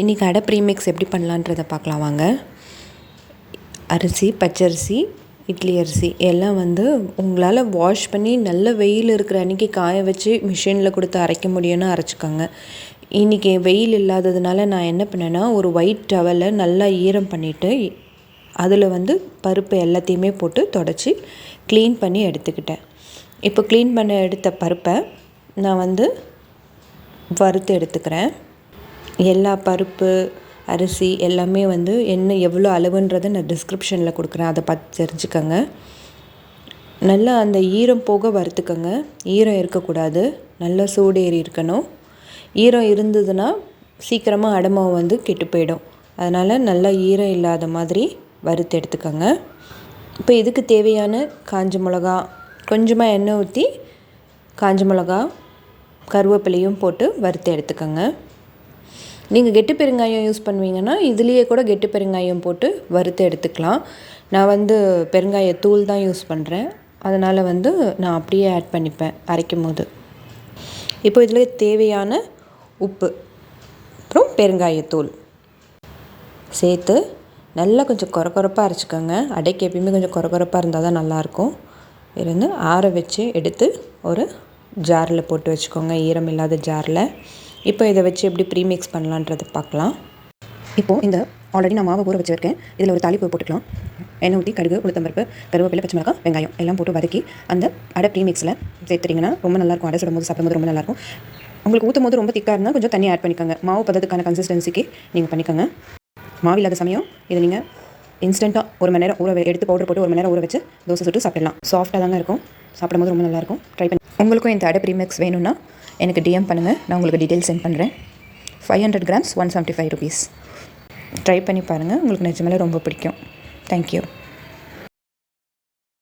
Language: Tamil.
இன்றைக்கி அடை ப்ரீமிக்ஸ் எப்படி பண்ணலான்றதை பார்க்கலாம் வாங்க. அரிசி, பச்சரிசி, இட்லி அரிசி எல்லாம் உங்களால் வாஷ் பண்ணி நல்ல வெயில் இருக்கிற அன்றைக்கி காய வச்சு மிஷினில் கொடுத்து அரைக்க முடியும்னு அரைச்சிக்கோங்க. இன்றைக்கி வெயில் இல்லாததுனால நான் என்ன பண்ணேன்னா, ஒரு ஒயிட் டவலை நல்லா ஈரம் பண்ணிவிட்டு அதில் பருப்பு எல்லாத்தையுமே போட்டு தொடச்சி க்ளீன் பண்ணி எடுத்துக்கிட்டேன். இப்போ க்ளீன் பண்ண எடுத்த பருப்பை நான் வறுத்து எடுத்துக்கிறேன். எல்லா பருப்பு, அரிசி எல்லாமே என்ன எவ்வளோ அளவுன்றதை நான் டிஸ்கிரிப்ஷனில் கொடுக்குறேன், அதை பார்த்து தெரிஞ்சுக்கோங்க. நல்லா அந்த ஈரம் போக வறுத்துக்கோங்க. ஈரம் இருக்கக்கூடாது, நல்லா சூடேறி இருக்கணும். ஈரம் இருந்ததுன்னா சீக்கிரமாக அடை மாவு கெட்டு போயிடும். அதனால் நல்லா ஈரம் இல்லாத மாதிரி வறுத்து எடுத்துக்கோங்க. இப்போ இதுக்கு தேவையான காஞ்ச மிளகா, கொஞ்சமாக எண்ணெய் ஊற்றி காஞ்ச மிளகா, கருவேப்பிலையும் போட்டு வறுத்து எடுத்துக்கோங்க. நீங்கள் கெட்டு பெருங்காயம் யூஸ் பண்ணுவீங்கன்னா இதுலேயே கூட கெட்டு பெருங்காயம் போட்டு வறுத்து எடுத்துக்கலாம். நான் பெருங்காயத்தூள் தான் யூஸ் பண்ணுறேன். அதனால் நான் அப்படியே ஆட் பண்ணிப்பேன் அரைக்கும் போது. இப்போ இதில் தேவையான உப்பு அப்புறம் பெருங்காயத்தூள் சேர்த்து நல்லா கொஞ்சம் கொரப்பாக அரைச்சிக்கோங்க. அடைக்கு எப்பயுமே கொஞ்சம் கொரப்பாக இருந்தால் தான் நல்லாயிருக்கும். ஆற வச்சு எடுத்து ஒரு ஜாரில் போட்டு வச்சுக்கோங்க, ஈரம் இல்லாத ஜாரில். இப்போ இதை வச்சு எப்படி ப்ரீமிக்ஸ் பண்ணலான்றதை பார்க்கலாம். இப்போது இந்த ஆல்ரெடி நான் மாவை ஊற வச்சுருக்கேன். இதில் ஒரு தாளிப்பு போட்டுக்கலாம். எண்ணெய் ஊற்றி கடுகு, உளுத்தம்பருப்பு, கருவேப்பிலை, பச்சை மிளகாய், வெங்காயம் எல்லாம் போட்டு வதக்கி அந்த அடை ப்ரீமிக்ஸில் சேர்த்துட்டிங்கன்னா ரொம்ப நல்லாயிருக்கும். அடை சுடும் போது சாப்பிடும்போது ரொம்ப நல்லாயிருக்கும். உங்களுக்கு ஊற்றும் போது ரொம்ப திக்காக இருந்தால் கொஞ்சம் தண்ணி ஆட் பண்ணிக்கோங்க. மாவு பதத்துக்கான கன்சிஸ்டன்சிக்கு நீங்கள் பண்ணிக்கோங்க. மாவு இல்லாத சமயம் இதை நீங்கள் இன்ஸ்டண்ட்டாக 1 மணி நேரம் எடுத்து பவுடர் போட்டு 1 மணி நேரம் ஊற வச்சு தோசை சுட்டு சாப்பிடலாம். சாஃப்டாக தாங்க இருக்கும், சாப்பிடும்போது ரொம்ப நல்லாயிருக்கும். ட்ரை பண்ணி உங்களுக்கும் இந்த அடை ப்ரீமிக்ஸ் வேணும்னா எனக்கு டிஎம் பண்ணுங்கள், நான் உங்களுக்கு டீட்டெயில்ஸ் சென்ட் பண்ணுறேன். 500 grams 175 rupees. ட்ரை பண்ணி பாருங்கள், உங்களுக்கு நிஜமாலே ரொம்ப பிடிக்கும். தேங்க்யூ.